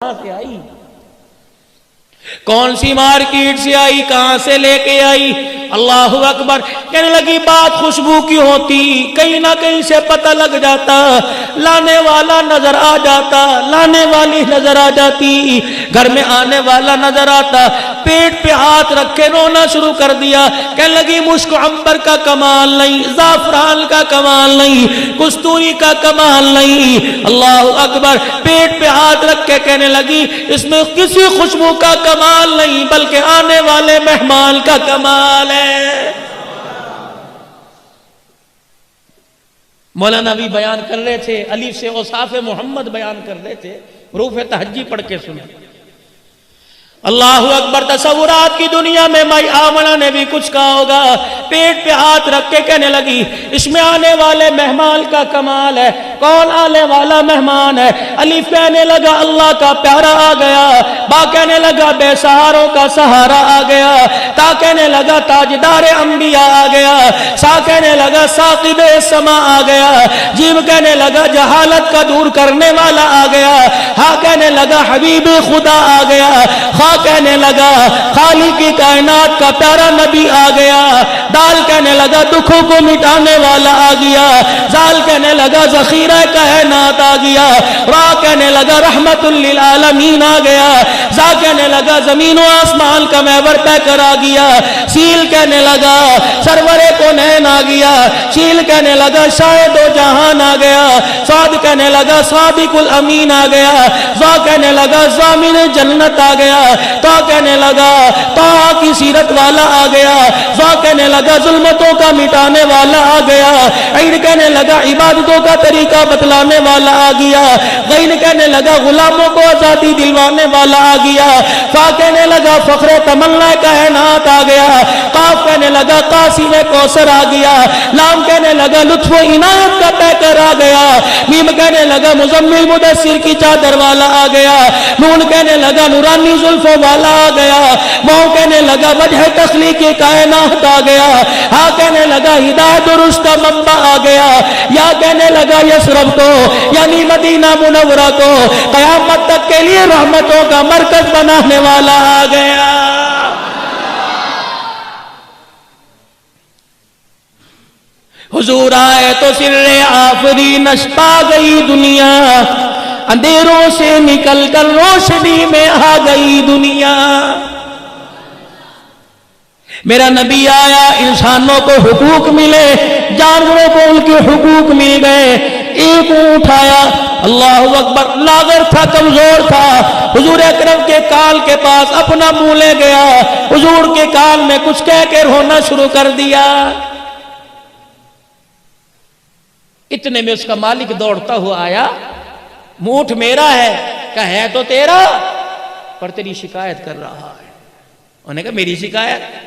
کہاں سے آئی، کون سی مارکیٹ سے آئی، کہاں سے لے کے آئی؟ اللہ اکبر۔ کہنے لگی بات خوشبو کی ہوتی، کہیں نہ کہیں سے پتہ لگ جاتا، لانے والا نظر آ جاتا، لانے والی نظر آ جاتی، گھر میں آنے والا نظر آتا، پیٹ پہ ہاتھ رکھ کے رونا شروع کر دیا۔ کہنے لگی مشک عنبر کا کمال نہیں، زعفران کا کمال نہیں، کستوری کا کمال نہیں۔ اللہ اکبر۔ پیٹ پہ ہاتھ رکھ کے کہنے لگی اس میں کسی خوشبو کا کمال نہیں، بلکہ آنے والے مہمان کا کمال ہے۔ مولانا بھی بیان کر رہے تھے، الف سے اوصاف محمد بیان کر رہے تھے، حروف تہجی پڑھ کے سنیں۔ اللہ اکبر۔ تصورات کی دنیا میں مائی آمنہ نے بھی کچھ کہا ہوگا۔ پیٹ پہ ہاتھ رکھ کے کہنے لگی اس میں آنے والے مہمان کا کمال ہے۔ کون آنے والا مہمان ہے؟ الف کہنے لگا اللہ کا پیارا آ گیا، با کہنے لگا بے سہاروں کا سہارا آ گیا، تا کہنے لگا تاجدار انبیاء آ گیا، سا کہنے لگا ساقب سما آ گیا، جیم کہنے لگا جہالت کا دور کرنے والا آ گیا، ہا کہنے لگا حبیب خدا آ گیا، کہنے لگا خالق کی کائنات کا پیارا نبی آ گیا، دال کہنے لگا دکھوں کو مٹانے والا آ گیا، زال کہنے لگا ذخیرہ کائنات آ گیا، را کہنے لگا رحمت للعالمین آ گیا، زا کہنے لگا زمین و آسمان کا محور طے کر آ گیا، سیل کہنے لگا سرور کونین آ گیا، شیل کہنے لگا شاہد و جہان آ گیا، صاد کہنے لگا صادق الامین آ گیا، زا کہنے لگا ضامن جنت آ گیا، تا کہنے لگا تا کی سیرت والا آ گیا، زا کہنے لگا ظلمتوں کا مٹانے والا آ گیا، عین کہنے لگا عبادتوں کا طریقہ بتلانے والا آ گیا، غین کہنے لگا غلاموں کو آزادی دلوانے والا آ گیا، فا کہنے لگا فخر تمنا کائنات آ گیا، قاف کہنے لگا قاسم کوثر آ گیا، لام کہنے لگا لطف و عنایت کا پیکر آ گیا، میم کہنے لگا مزمل مدثر کی چادر والا آ گیا، نون کہنے لگا نورانی زلفوں والا آ گیا، ماؤں کہنے لگا وجہ تخلیق کائنات آ گیا، ہاں کہنے لگا ہدایت درست کا منبع آ گیا، یا کہنے لگا یثرب کو یعنی مدینہ منورہ کو قیامت تک کے لیے رحمتوں کا مرکز بنانے والا آ گیا۔ حضور آئے تو سر آفرینش پا گئی دنیا، اندھیروں سے نکل کر روشنی میں آ گئی دنیا۔ میرا نبی آیا انسانوں کو حقوق ملے، جانوروں کو ان کے حقوق مل گئے۔ ایک اونٹ آیا، اللہ اکبر، لاغر تھا، کمزور تھا، حضور اکرم کے کال کے پاس اپنا منہ لے گیا، حضور کے کال میں کچھ کہہ کے رونا شروع کر دیا۔ اتنے میں اس کا مالک دوڑتا ہوا آیا، اونٹ میرا ہے، کہ ہے تو تیرا پر تیری شکایت کر رہا ہے۔ انہوں نے کہا میری شکایت؟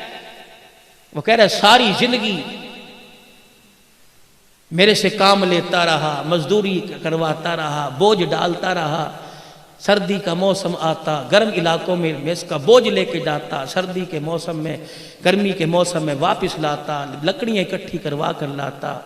وہ کہہ رہا ہے ساری زندگی میرے سے کام لیتا رہا، مزدوری کرواتا رہا، بوجھ ڈالتا رہا، سردی کا موسم آتا، گرم علاقوں میں اس کا بوجھ لے کے جاتا، سردی کے موسم میں، گرمی کے موسم میں واپس لاتا، لکڑیاں اکٹھی کروا کر لاتا،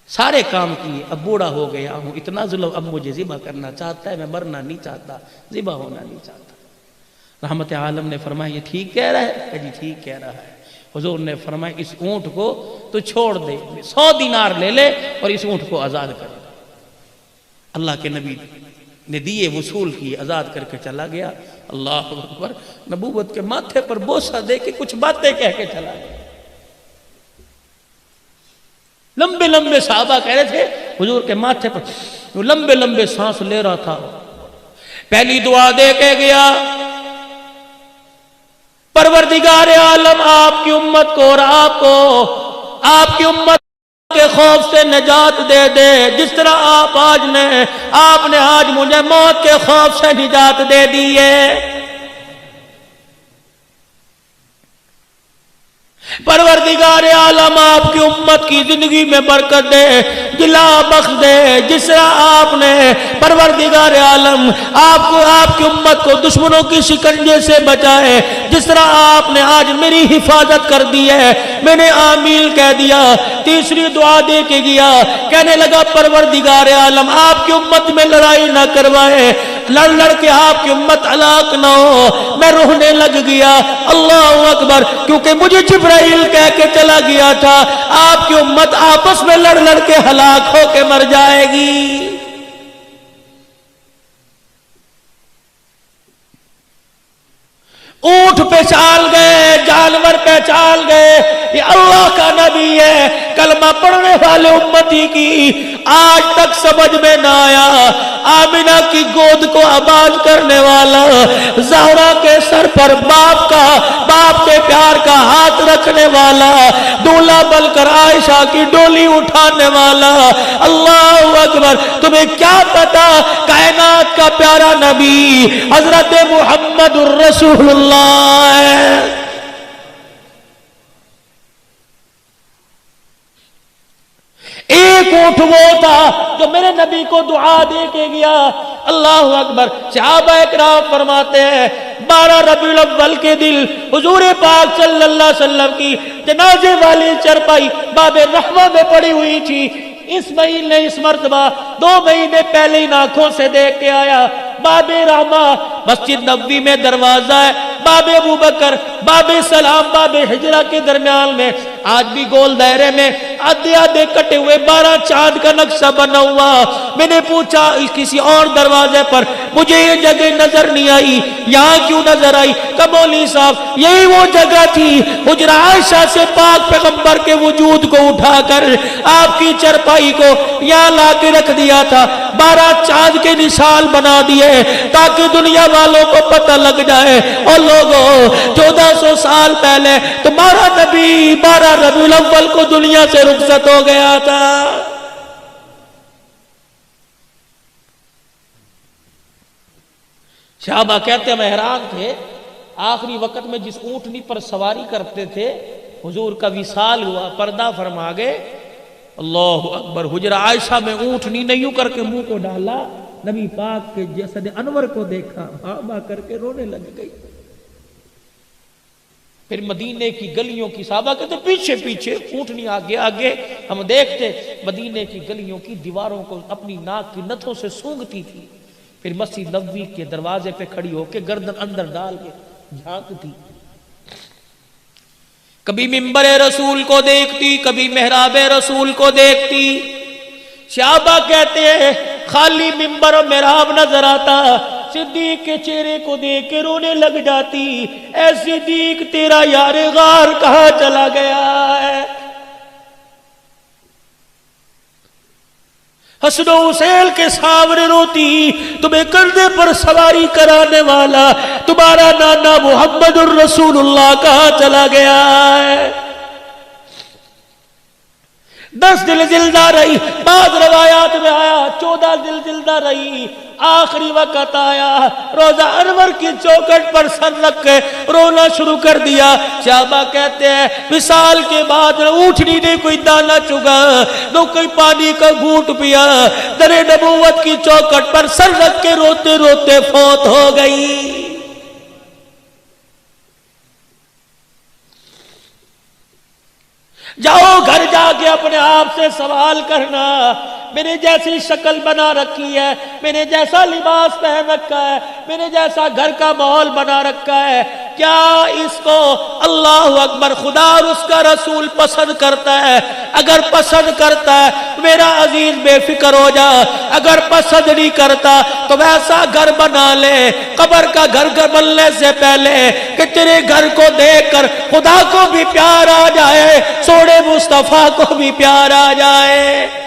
سارے کام کیے، اب بوڑھا ہو گیا ہوں، اتنا ظلم اب مجھے ذبح کرنا چاہتا ہے، میں مرنا نہیں چاہتا، ذبح ہونا نہیں چاہتا۔ رحمت عالم نے فرمایا یہ ٹھیک کہہ رہا ہے؟ کہ جی ٹھیک کہہ رہا ہے۔ حضور نے فرمایا اس اونٹ کو تو چھوڑ دے، 100 دینار لے لے اور اس اونٹ کو آزاد کر دے۔ اللہ کے نبی نے دیے وصول کی، آزاد کر کے چلا گیا۔ اللہ اکبر، نبوت کے ماتھے پر بوسہ دے کے کچھ باتیں کہہ کے چلا گیا۔ لمبے لمبے صحابہ کہہ رہے تھے حضور کے ماتھے پر لمبے لمبے سانس لے رہا تھا۔ پہلی دعا دے کے گیا، پروردگار عالم آپ کی امت کو اور آپ کو آپ کی امت کے خوف سے نجات دے دے، جس طرح آپ نے آج مجھے موت کے خوف سے نجات دے دی ہے۔ پروردگار عالم آپ کی امت کی زندگی میں برکت دے، جلا بخش دے، جس طرح آپ نے پروردگار عالم آپ کی امت کو دشمنوں کی شکنجے سے بچائے، جس طرح آپ نے آج میری حفاظت کر دی ہے، میں نے آمین کہہ دیا۔ تیسری دعا دے کے گیا، کہنے لگا پروردگار عالم آپ کی امت میں لڑائی نہ کروائے، لڑ لڑ کے آپ کی امت ہلاک نہ ہو. میں رونے لگ گیا. اللہ اکبر. کیونکہ مجھے جبرائیل کہہ کے چلا گیا تھا آپ کی امت آپس میں لڑ لڑ کے ہلاک ہو کے مر جائے گی. اونٹ پہچان گئے, جانور پہچان گئے, یہ اللہ کا نبی ہے. کلمہ پڑھنے والے امتی کی آج تک سمجھ میں نہ آیا. آمینہ کی گود کو آباد کرنے والا, زہرا کے سر پر باپ کے پیار کا ہاتھ رکھنے والا, دولہا بن کر عائشہ کی ڈولی اٹھانے والا. اللہ اکبر. تمہیں کیا پتا کائنات کا پیارا نبی حضرت محمد الرسول اللہ ہے. ایک اونٹ وہ تھا جو میرے نبی کو دعا دے کے گیا. اللہ اکبر. صحابہ اکرام فرماتے ہیں 12 ربیع الاول کے دن حضور پاک صلی اللہ علیہ وسلم کی جنازے والی چرپائی باب رحمہ میں پڑی ہوئی تھی. اس مہینے اس مرتبہ 2 مہینے پہلے ہی آنکھوں سے دیکھ کے آیا. باب رحمہ مسجد نبوی میں دروازہ ہے. باب ابو بکر, باب سلام, باب ہجرہ کے درمیان میں آج بھی گول دائرے میں آدھے آدھے کٹے ہوئے 12 چاند کا نقشہ بنا ہوا. میں نے پوچھا کسی اور دروازے پر, مجھے یہ جگہ نظر نہیں آئی, یہاں کیوں نظر آئی؟ کہ مولوی صاحب یہی وہ جگہ تھی حجرہ عائشہ سے پاک پیغمبر کے وجود کو اٹھا کر آپ کی چرپائی کو یہاں لا کے رکھ دیا تھا. 12 چاند کے نشان بنا دیے تاکہ دنیا والوں کو پتہ لگ جائے. اور لوگوں 1400 سال پہلے تمہارا نبی 12 ربیع الاول کو دنیا سے رخصت ہو گیا تھا. صحابہ کہتے ہیں حیران تھے. آخری وقت میں جس اونٹنی پر سواری کرتے تھے حضور کا وصال ہوا, پردہ فرما گئے. اللہ اکبر. حجرہ عائشہ میں اونٹنی نہیں یوں کر کے منہ کو ڈالا, نبی پاک کے جسد انور کو دیکھا, بھا کر کے رونے لگ گئی. پھر مدینے کی گلیوں کی, صحابہ کہتے پیچھے پیچھے, اونٹنی آگے آگے. ہم دیکھتے مدینے کی گلیوں کی دیواروں کو اپنی ناک کی نتھوں سے سونگتی تھی. پھر مسجد نبوی کے دروازے پہ کھڑی ہو کے گردن اندر ڈال کے جھانکتی. کبھی منبر رسول کو دیکھتی, کبھی محراب رسول کو دیکھتی. صحابہ کہتے ہیں خالی منبر و محراب نظر آتا, صدیق کے چہرے کو دیکھ کے رونے لگ جاتی. اے صدیق تیرا یار غار کہاں چلا گیا ہے؟ حسن و حسین کے سامنے روتی. تمہیں کندھے پر سواری کرانے والا تمہارا نانا محمد الرسول اللہ کہاں چلا گیا ہے؟ 10 دن زندہ رہی, بعض روایات میں آیا 14 دن زندہ رہی. آخری وقت آیا, روزہ انور کی چوکھٹ پر سر رکھ کے رونا شروع کر دیا. صحابہ کہتے ہیں وصال کے بعد اونٹنی نے کوئی دانہ چگا, نہ کوئی پانی کا گھونٹ پیا. در نبوت کی چوکھٹ پر سر رکھ کے روتے روتے فوت ہو گئی. جاؤ گھر جا کے اپنے آپ سے سوال کرنا, میرے جیسی شکل بنا رکھی ہے, میرے جیسا لباس پہن رکھا ہے, میرے جیسا گھر کا ماحول بنا رکھا ہے, کیا اس کو اللہ اکبر خدا اور اس کا رسول پسند کرتا ہے؟ اگر پسند کرتا ہے میرا عزیز بے فکر ہو جا, اگر پسند نہیں کرتا تو ویسا گھر بنا لے قبر کا گھر بننے سے پہلے کہ تیرے گھر کو دیکھ کر خدا کو بھی پیار آ جائے, سوڑے مصطفیٰ کو بھی پیار آ جائے.